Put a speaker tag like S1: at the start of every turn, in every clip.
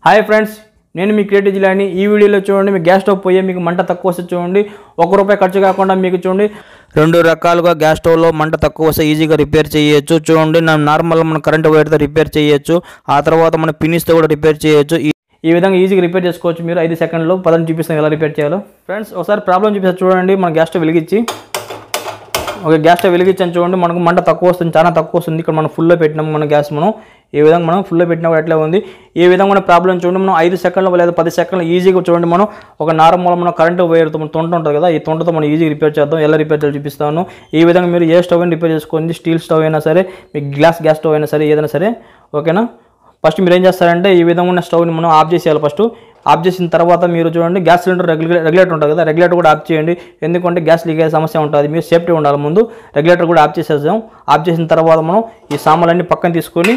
S1: Hi friends, నేను మీ creative Jilani. ఈ వీడియోలో చూడండి, మీ గ్యాస్ స్టవ్ పోయే మీకు మంట తక్కువ వస్తే చూడండి, ₹1 ఖర్చు కాకుండా మీకు చూడండి 2 రకాలుగా గ్యాస్ స్టవ్లో మంట తక్కువ వస్తే ఈజీగా రిపేర్ చేయొచ్చు. చూడండి, నార్మల్గా మన కరెంట్ వైర్తో రిపేర్ చేయొచ్చు, ఆ తర్వాత మన పిన్నిస్తో కూడా రిపేర్ చేయొచ్చు. ఈ విధంగా ఈజీగా రిపేర్ చేసుకోవచ్చు. మీరు 5 సెకండ్లో పదని చూపిస్తాను ఎలా రిపేర్ చేయాలో. ఫ్రెండ్స్, ఒకసారి ప్రాబ్లం చూపిస్తాను చూడండి. మన గ్యాస్ స్టవ్ వెలిగించి గ్యాస్ స్టవ్ వెలిగించాను చూడండి, మనకు మంట తక్కువ వస్తుంది, చాలా తక్కువ వస్తుంది. ఇక్కడ మనం ఫుల్లో పెట్టినాము మన గ్యాస్. మనం ఈ విధంగా మనం ఫుల్లో పెట్టినప్పుడు ఎట్లా ఉంది, ఈ విధంగా మన ప్రాబ్లం చూడండి. మనం 5 సెకండ్లో లేదా 10 సెకండ్లు ఈజీగా చూడండి. మనం ఒక నార్మల్ మన కరెంటు వైర్తో మన తొంట ఉంటుంది కదా, ఈ తొంటతో మనం ఈజీగా రిపేర్ చేద్దాం. ఎలా రిపేర్ చేయాలో చూపిస్తాను. ఈ విధంగా మీరు ఏ స్టవ్ అయినా రిపేర్ చేసుకోండి, స్టీల్ స్టవ్ అయినా సరే, మీకు గ్యాస్ స్టవ్ అయినా సరే, ఏదైనా సరే, ఓకేనా. ఫస్ట్ మీరు ఏం చేస్తారంటే, ఈ విధంగా ఉన్న స్టవ్ని మనం ఆఫ్ చేసేయాలి. ఫస్ట్ ఆఫ్ చేసిన తర్వాత మీరు చూడండి, గ్యాస్ సిలిండర్ రెగ్యులేటర్ ఉంటుంది కదా, రెగ్యులేటర్ కూడా ఆఫ్ చేయండి. ఎందుకంటే గ్యాస్ లీకేజ్ సమస్య ఉంటుంది, మీరు సేఫ్టీ ఉండాలి. ముందు రెగ్యులేటర్ కూడా ఆఫ్ చేసేద్దాం. ఆఫ్ చేసిన తర్వాత మనం ఈ సామాన్లన్నీ పక్కన తీసుకొని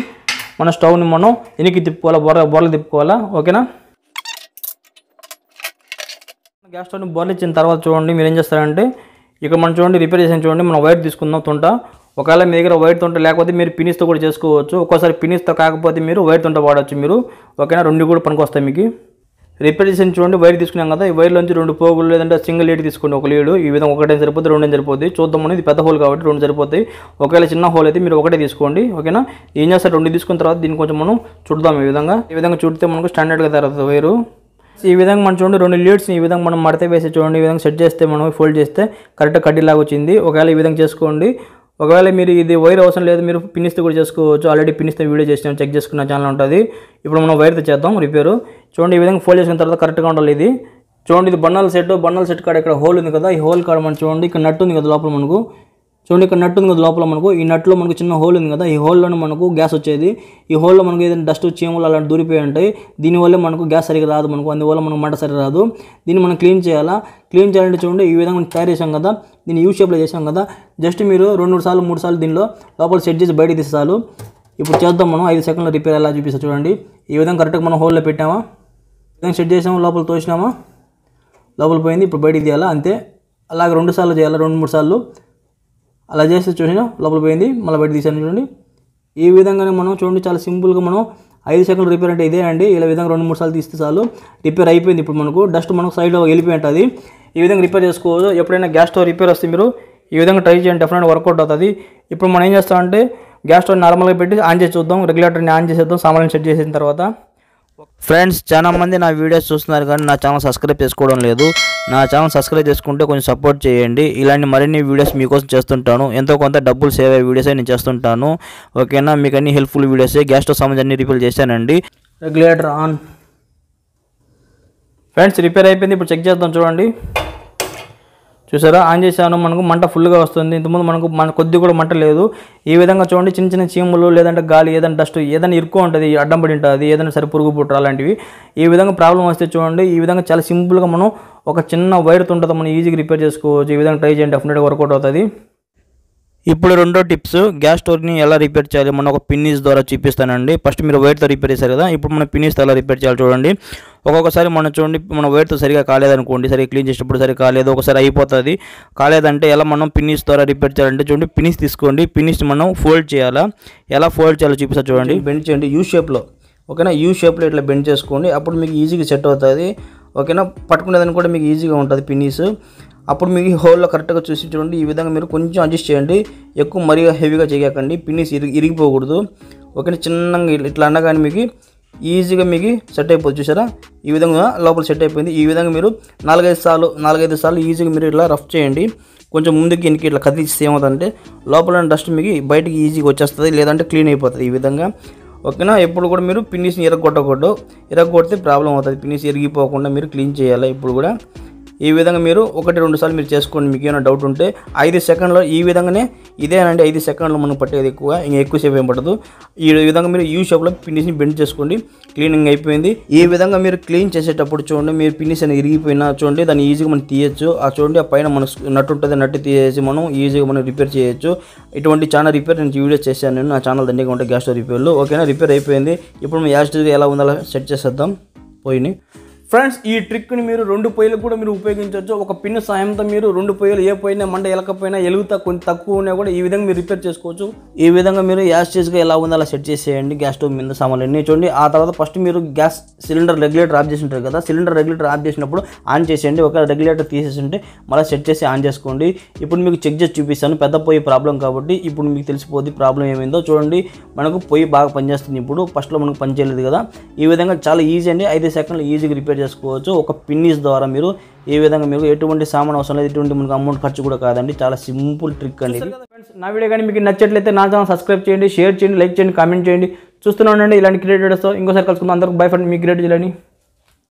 S1: మన స్టవ్ని మనం వెనక్కి తిప్పుకోవాలా, బొరలు తిప్పుకోవాలా, ఓకేనా. గ్యాస్ స్టవ్ని బొరలు ఇచ్చిన తర్వాత చూడండి, మీరు ఏం చేస్తారంటే, ఇక్కడ మనం చూడండి రిపేర్ చేసిన చూడండి, మనం వైర్ తీసుకుందాం తొంట. ఒకవేళ మీ దగ్గర వైర్ తొంట లేకపోతే మీరు పినిస్తో కూడా చేసుకోవచ్చు. ఒక్కోసారి పినిస్తో కాకపోతే మీరు వైర్ తొంట వాడచ్చు మీరు, ఓకేనా. 2 కూడా పనికొస్తాయి మీకు. రిపేర్ చేసిన చూడండి, వైర్ తీసుకున్నాం కదా, ఈ వైర్లోంచి 2 పోగులు లేదంటే సింగిల్ లీడ్ తీసుకోండి, ఒక లీడు. ఈ విధంగా ఒకటే సరిపోతుంది, 2 సరిపోతుంది. చూద్దామని ఇది పెద్ద హోల్ కాబట్టి 2 సరిపోతాయి. ఒకవేళ చిన్న హోల్ అయితే మీరు ఒకటే తీసుకోండి, ఓకేనా. ఏం చేస్తారు, 2 తీసుకున్న తర్వాత దీన్ని కొంచెం మనం చుడదాం. ఈ విధంగా చుడితే మనకు స్టాండర్డ్గా తయారవుతుంది వైరు. ఈ విధంగా మనం చూడండి 2 లీడ్స్ ఈ విధంగా మనం మడత వేసి చూడండి, ఈ విధంగా సెట్ చేస్తే మనం ఫోల్డ్ చేస్తే కరెక్ట్గా కడ్డీలాగా వచ్చింది. ఒకవేళ ఈ విధంగా చేసుకోండి. ఒకవేళ మీరు ఇది వైర్ అవసరం లేదు, మీరు పిన్నిస్తే కూడా చేసుకోవచ్చు. ఆల్రెడీ పిన్నిస్తే వీడియో చేసినాం, చెక్ చేసుకున్న ఛానల్ ఉంటుంది. ఇప్పుడు మనం వైర్తో చేద్దాం రిపేరు. చూడండి, ఈ విధంగా ఫోల్డ్ చేసిన తర్వాత కరెక్ట్గా ఉండాలి. ఇది చూడండి, ఇది బన్నల్ సెట్ కాడ ఇక్కడ హోల్ ఉంది కదా, ఈ హోల్ కాడ మనం చూడండి ఇక్కడ నట్టు ఉంది కదా లోపల మనకు. చూడండి, ఇక్కడ నట్టు ఉంది కదా లోపల మనకు. ఈ నట్టులో మనకు చిన్న హోల్ ఉంది కదా, ఈ హోల్లోనే మనకు గ్యాస్ వచ్చేది. ఈ హోల్లో మనకు ఏదైనా డస్ట్ చీమలు అలాంటి దూరిపోయి ఉంటాయి. దీనివల్ల మనకు గ్యాస్ సరిగ్గా రాదు మనకు, అందువల్ల మనకు మంట సరిగ్గా రాదు. దీన్ని మనం క్లీన్ చేయాలా. క్లీన్ చేయాలంటే చూడండి, ఈ విధంగా మనం తయారు చేసాం కదా, దీన్ని యూ షేప్లో చేసాం కదా, జస్ట్ మీరు 2 సార్లు 3 సార్లు దీనిలో లోపల సెట్ చేసి బయటకు తీస్తే చాలు. ఇప్పుడు చేద్దాం మనం 5 సెకండ్ల రిపేర్ ఎలా చూపిస్తా చూడండి. ఈ విధంగా కరెక్ట్గా మనం హోల్లో పెట్టామా, ఈ విధంగా సెట్ చేసాము, లోపల తోసినామా, లోపల పోయింది. ఇప్పుడు బయటికి తీయాలా, అంతే. అలాగే 2 సార్లు చేయాలి, 2-3 సార్లు అలా చేస్తే చూసినా లోపల పోయింది, మళ్ళీ బయట తీసాను చూడండి. ఈ విధంగానే మనం చూడండి, చాలా సింపుల్గా మనం 5 సెకండ్ల రిపేర్ అంటే ఇదే అండి. ఇలా విధంగా 2-3 సార్లు తీస్తే చాలు, రిపేర్ అయిపోయింది. ఇప్పుడు మనకు డస్ట్ మనకు సైడ్లో వెళ్ళిపోయి ఉంటుంది. ఈ విధంగా రిపేర్ చేసుకోవచ్చు. ఎప్పుడైనా గ్యాస్ స్టవ్ రిపేర్ వస్తే మీరు ఈ విధంగా ట్రై చేయండి, డెఫినెట్గా వర్కౌట్ అవుతుంది. ఇప్పుడు మనం ఏం చేస్తామంటే, గ్యాస్ స్టవ్ నార్మల్గా పెట్టి ఆన్ చేసి చూద్దాం, రెగ్యులేటర్ని ఆన్ చేసేద్దాం సామాన్లు సెట్ చేసిన తర్వాత. ఫ్రెండ్స్, చాలా మంది నా వీడియోస్ చూస్తున్నారు కానీ నా ఛానల్ సబ్స్క్రైబ్ చేసుకోవడం లేదు. నా ఛానల్ సబ్స్క్రైబ్ చేసుకుంటే కొంచెం సపోర్ట్ చేయండి. ఇలాంటి మరిన్ని వీడియోస్ మీకోసం చేస్తుంటాను. ఎంతో కొంత డబ్బులు సేవ్ అయ్యే వీడియోస్ నేను చేస్తుంటాను, ఓకేనా. మీకు అన్ని హెల్ప్ఫుల్ వీడియోస్, గ్యాస్ స్టవ్ సంబంధించి అన్ని రిపేర్ చేశానండి. Regulator on. ఫ్రెండ్స్, రిపేర్ అయిపోయింది. ఇప్పుడు చెక్ చేద్దాం చూడండి. చూసారా, ఆన్ చేశాను, మనకు మంట ఫుల్గా వస్తుంది. ఇంతకుముందు మన కొద్ది కూడా మంట లేదు. ఈ విధంగా చూడండి, చిన్న చిన్న చీములు లేదంటే గాలి ఏదైనా డస్ట్ ఏదైనా ఇరుక్కు ఉంటుంది, అడ్డం పడి ఉంటుంది, ఏదైనా సరే పురుగు పుట్ర అలాంటివి. ఈ విధంగా ప్రాబ్లం వస్తే చూడండి, ఈ విధంగా చాలా సింపుల్గా మనం ఒక చిన్న వైర్తో ఉంటుంది, మనం ఈజీగా రిపేర్ చేసుకోవచ్చు. ఈ విధంగా ట్రై చేయండి, డెఫినెట్గా వర్కౌట్ అవుతుంది. ఇప్పుడు రెండో టిప్స్, గ్యాస్ స్టవ్ని ఎలా రిపేర్ చేయాలి మనం ఒక పిన్నిస్ ద్వారా చూపిస్తానండి. ఫస్ట్ మీరు వైర్తో రిపేర్ చేశారు కదా, ఇప్పుడు మనం పిన్నిస్తో ఎలా రిపేర్ చేయాలి చూడండి. ఒక్కొక్కసారి మనం చూడండి, మన వైర్తో సరిగా కాలేదనుకోండి, సరిగా క్లీన్ చేసేటప్పుడు సరిగా కాలేదు, ఒకసారి అయిపోతుంది. కాలేదంటే ఎలా మనం పిన్నిస్ ద్వారా రిపేర్ చేయాలంటే చూడండి, పిన్నిస్ తీసుకోండి, పిన్నిస్ మనం ఫోల్డ్ చేయాలా. ఎలా ఫోల్డ్ చేయాలో చూపిస్తా చూడండి. బెండ్ చేయండి యూ షేప్లో, ఓకేనా. యూ షేప్లో ఇట్లా బెండ్ చేసుకోండి, అప్పుడు మీకు ఈజీగా సెట్ అవుతుంది, ఓకేనా. పట్టుకునేదాన్ని కూడా మీకు ఈజీగా ఉంటుంది పిన్నిస్. అప్పుడు మీకు హోల్లో కరెక్ట్గా చూసి చూడండి, ఈ విధంగా మీరు కొంచెం అడ్జస్ట్ చేయండి, ఎక్కువ మరీ హెవీగా చేయకండి, పిన్నిస్ ఇరిగిపోకూడదు, ఓకేనా. చిన్నగా ఇట్లా అన్నగానే మీకు ఈజీగా మీకు సెట్ అయిపోతుంది. చూసారా, ఈ విధంగా లోపల సెట్ అయిపోయింది. ఈ విధంగా మీరు 4-5 సార్లు ఈజీగా మీరు ఇట్లా రఫ్ చేయండి. కొంచెం ముందుకి వెనక్కి ఇట్లా కదిలిస్తే ఏమవుతుందంటే లోపల డస్ట్ మీకు బయటికి ఈజీగా వచ్చేస్తుంది, లేదంటే క్లీన్ అయిపోతుంది ఈ విధంగా, ఓకేనా. ఎప్పుడు కూడా మీరు పిన్నిస్ని ఇరగొడితే ప్రాబ్లం అవుతుంది. పిన్నిస్ ఇరిగిపోకుండా మీరు క్లీన్ చేయాలి. ఇప్పుడు కూడా ఈ విధంగా మీరు 1-2 సార్లు మీరు చేసుకోండి. మీకు ఏమైనా డౌట్ ఉంటే 5 సెకండ్లో ఈ విధంగానే ఇదేనండి, 5 సెకండ్లో మనం పట్టేది ఎక్కువసేపు ఏం పట్టదు. ఈ విధంగా మీరు యూ షేప్లో పిన్నిస్ని బెండ్ చేసుకోండి, క్లీనింగ్ అయిపోయింది. ఈ విధంగా మీరు క్లీన్ చేసేటప్పుడు చూడండి, మీరు పిన్నిస్ అనేది ఇరిగిపోయినా చూడండి, దాన్ని ఈజీగా మనం తీయచ్చు. ఆ చూడండి, ఆ పైన మన నట్టు ఉంటుంది, నట్టు తీసేసి మనం ఈజీగా మనం రిపేర్ చేయొచ్చు. ఇటువంటి చాలా రిపేర్ నేను వీడియోస్ చేశాను, నేను నా ఛానల్ దండిగా ఉంటాయి గ్యాస్ స్టవ్ రిపేర్లు, ఓకేనా. రిపేర్ అయిపోయింది. ఇప్పుడు మనం గ్యాస్ స్టవ్ ఎలా ఉందో సెట్ చేసేద్దాం పోయిని. ఫ్రెండ్స్ ఈ ట్రిక్ని మీరు 2 పొయ్యిలకు కూడా మీరు ఉపయోగించవచ్చు. ఒక పిన్ సాయంతో మీరు 2 పొయ్యిలు ఏ పోయినా మంట ఎలకపోయినా ఎలుగుతా కొంచెం తక్కువ ఉన్నా కూడా ఈ విధంగా మీరు రిపేర్ చేసుకోవచ్చు. ఈ విధంగా మీరు యాస్టేజ్గా ఎలా ఉందో అలా సెట్ చేసేయండి గ్యాస్ స్టవ్ మీద సామాన్లు అన్నీ చూడండి. ఆ తర్వాత ఫస్ట్ మీరు గ్యాస్ సిలిండర్ రెగ్యులేటర్ ఆఫ్ చేసి ఉంటారు కదా, సిలిండర్ రెగ్యులేటర్ ఆఫ్ చేసినప్పుడు ఆన్ చేసేయండి. ఒకవేళ రెగ్యులేటర్ తీసేసి ఉంటే మళ్ళీ సెట్ చేసి ఆన్ చేసుకోండి. ఇప్పుడు మీకు చెక్ చేసి చూపిస్తాను. పెద్ద పొయ్యి ప్రాబ్లం కాబట్టి ఇప్పుడు మీకు తెలిసిపోద్ది ప్రాబ్లం ఏమైందో. చూడండి మనకు పొయ్యి బాగా పనిచేస్తుంది. ఇప్పుడు ఫస్ట్లో మనకు పని చేయలేదు కదా. ఈ విధంగా చాలా ఈజీ అండి, 5 సెకండ్లు ఈజీగా రిపేర్ చేసుకోవచ్చు. ఒక పిన్నిస్ ద్వారా మీరు ఈ విధంగా మీకు ఎటువంటి సామాన్ అవసరం లేదు, ఎటువంటి మనకు అమౌంట్ ఖర్చు కూడా కాదండి. చాలా సింపుల్ ట్రిక్ అండి. ఫ్రెండ్స్ నా వీడియో కానీ మీకు నచ్చట్లయితే నా ఛానల్ సబ్స్క్రైబ్ చేయండి, షేర్ చేయండి, లైక్ చేయండి, కామెంట్ చేయండి. చూస్తూనే ఉండండి ఇలాంటి క్రియేట్ వీడియోస్తో. ఇంకోసారి కలుసుకుందాం. అందరికీ బై ఫ్రెండ్, మీ క్రియేట్ చేయాలని.